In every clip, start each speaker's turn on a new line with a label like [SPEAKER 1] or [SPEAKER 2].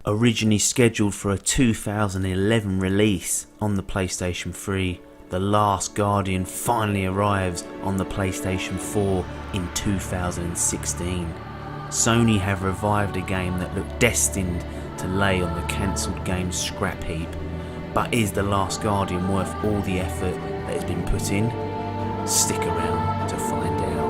[SPEAKER 1] Originally scheduled for a 2011 release on the PlayStation 3, The Last Guardian finally arrives on the PlayStation 4 in 2016. Sony have revived a game that looked destined to lay on the cancelled game's scrap heap. But is The Last Guardian worth all the effort that has been put in? Stick around to find out.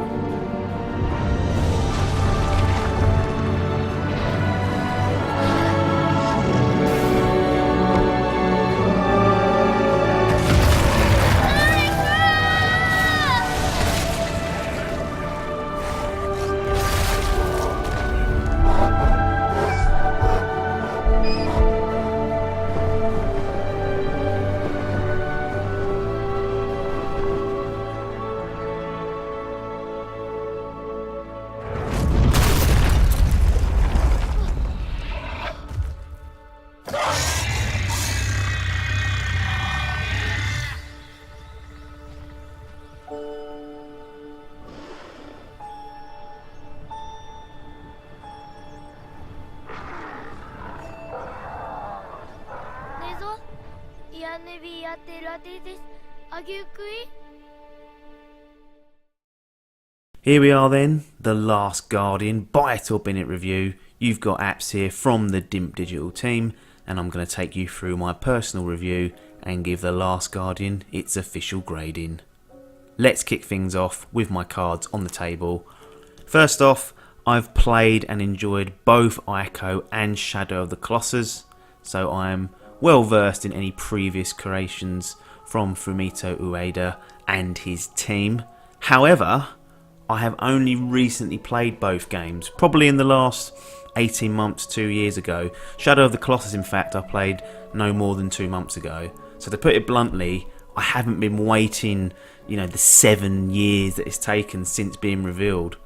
[SPEAKER 1] Here we are then, The Last Guardian, buy it or bin it review. You've got apps here from the Dimp digital team, and I'm going to take you through my personal review and give The Last Guardian its official grading. Let's kick things off with my cards on the table. First off, I've played and enjoyed both Ico and Shadow of the Colossus, so I'm well versed in any previous creations from Fumito Ueda and his team. However, I have only recently played both games, probably in the last 18 months, 2 years ago. Shadow of the Colossus, in fact, I played no more than 2 months ago. So to put it bluntly, I haven't been waiting, the 7 years that it's taken since being revealed.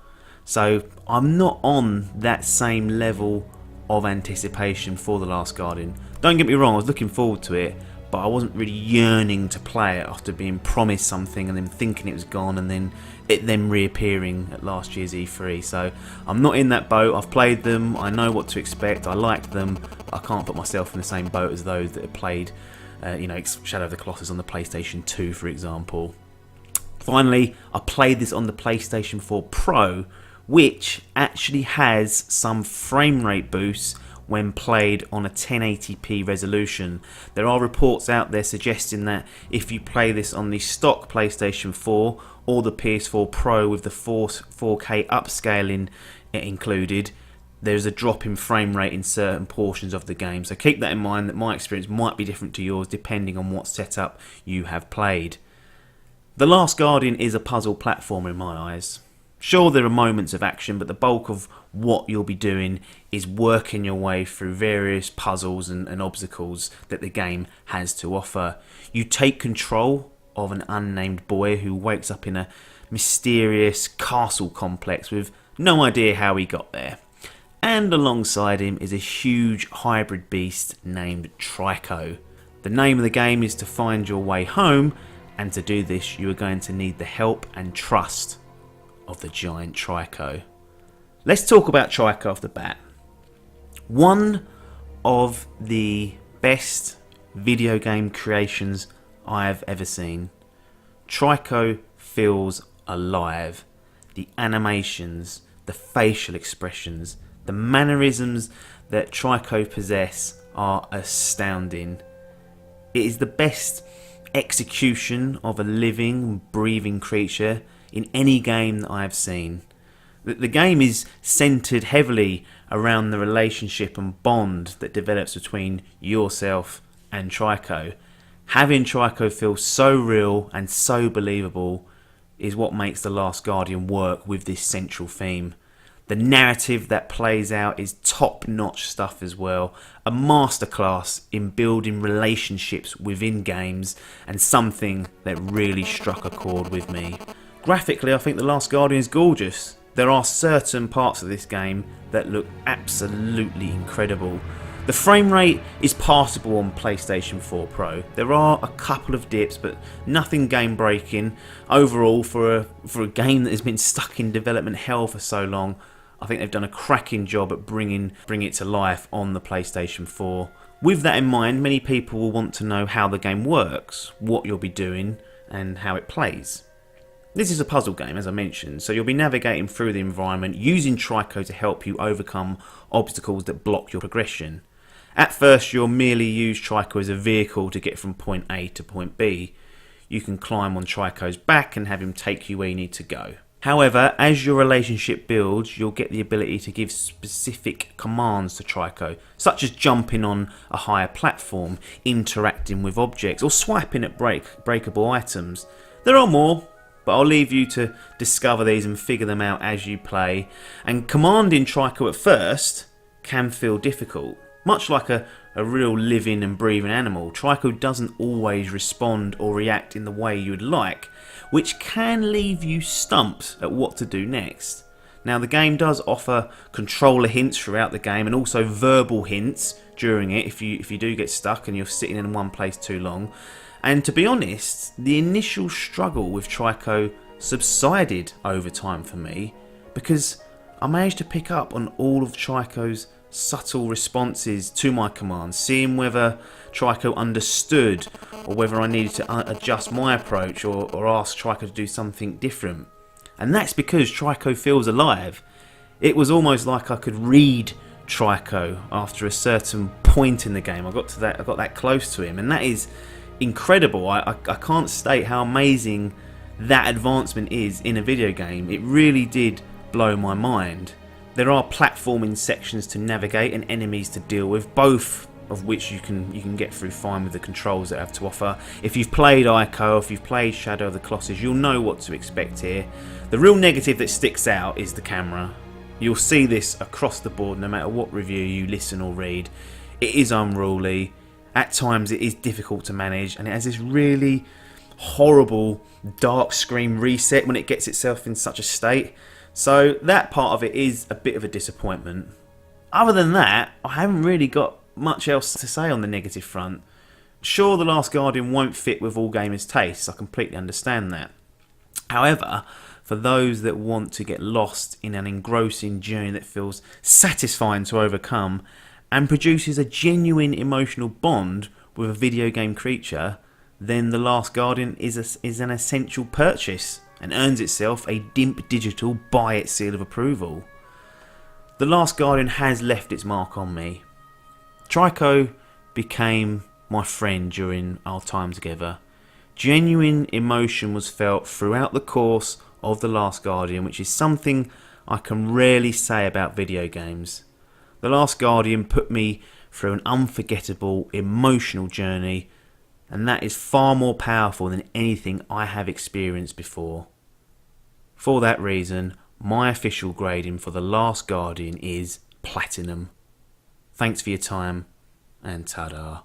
[SPEAKER 1] So I'm not on that same level of anticipation for The Last Guardian. Don't get me wrong, I was looking forward to it, but I wasn't really yearning to play it after being promised something and then thinking it was gone and then it reappearing at last year's E3. So I'm not in that boat. I've played them, I know what to expect, I liked them, but I can't put myself in the same boat as those that have played Shadow of the Colossus on the PlayStation 2, for example. Finally, I played this on the PlayStation 4 Pro, which actually has some frame rate boosts when played on a 1080p resolution. There are reports out there suggesting that if you play this on the stock PlayStation 4 or the PS4 Pro with the 4K upscaling included, there's a drop in frame rate in certain portions of the game. So keep that in mind, that my experience might be different to yours depending on what setup you have played. The Last Guardian is a puzzle platformer in my eyes. Sure, there are moments of action, but the bulk of what you'll be doing is working your way through various puzzles and obstacles that the game has to offer. You take control of an unnamed boy who wakes up in a mysterious castle complex with no idea how he got there. And alongside him is a huge hybrid beast named Trico. The name of the game is to find your way home, and to do this you are going to need the help and trust of the giant Trico. Let's talk about Trico off the bat. One of the best video game creations I have ever seen. Trico feels alive. The animations, the facial expressions, the mannerisms that Trico possess are astounding. It is the best execution of a living, breathing creature in any game that I have seen. The game is centred heavily around the relationship and bond that develops between yourself and Trico. Having Trico feel so real and so believable is what makes The Last Guardian work with this central theme. The narrative that plays out is top-notch stuff as well. A masterclass in building relationships within games, and something that really struck a chord with me. Graphically, I think The Last Guardian is gorgeous. There are certain parts of this game that look absolutely incredible. The frame rate is passable on PlayStation 4 Pro. There are a couple of dips, but nothing game breaking. Overall, for a game that has been stuck in development hell for so long, I think they've done a cracking job at bringing it to life on the PlayStation 4. With that in mind, many people will want to know how the game works, what you'll be doing, and how it plays. This is a puzzle game, as I mentioned, so you'll be navigating through the environment using Trico to help you overcome obstacles that block your progression. At first, you'll merely use Trico as a vehicle to get from point A to point B. You can climb on Trico's back and have him take you where you need to go. However, as your relationship builds, you'll get the ability to give specific commands to Trico, such as jumping on a higher platform, interacting with objects, or swiping at breakable items. There are more, but I'll leave you to discover these and figure them out as you play. And commanding Trico at first can feel difficult. Much like a real living and breathing animal, Trico doesn't always respond or react in the way you'd like, which can leave you stumped at what to do next. Now, the game does offer controller hints throughout the game and also verbal hints during it if you do get stuck and you're sitting in one place too long. And to be honest, the initial struggle with Trico subsided over time for me because I managed to pick up on all of Trico's subtle responses to my commands, seeing whether Trico understood or whether I needed to adjust my approach or ask Trico to do something different. And that's because Trico feels alive. It was almost like I could read Trico after a certain point in the game. I got that close to him, and that is incredible. I can't state how amazing that advancement is in a video game. It really did blow my mind. There are platforming sections to navigate and enemies to deal with, both of which you can get through fine with the controls that have to offer. If you've played Ico, if you've played Shadow of the Colossus, you'll know what to expect here. The real negative that sticks out is the camera. You'll see this across the board no matter what review you listen or read. It is unruly. At times it is difficult to manage, and it has this really horrible dark screen reset when it gets itself in such a state. So that part of it is a bit of a disappointment. Other than that, I haven't really got much else to say on the negative front. Sure, The Last Guardian won't fit with all gamers' tastes, I completely understand that. However, for those that want to get lost in an engrossing journey that feels satisfying to overcome and produces a genuine emotional bond with a video game creature, then The Last Guardian is an essential purchase and earns itself a Dimp Digital Buy It seal of approval. The Last Guardian has left its mark on me. Trico became my friend during our time together. Genuine emotion was felt throughout the course of The Last Guardian, which is something I can rarely say about video games. The Last Guardian put me through an unforgettable emotional journey, and that is far more powerful than anything I have experienced before. For that reason, my official grading for The Last Guardian is Platinum. Thanks for your time, and ta-da.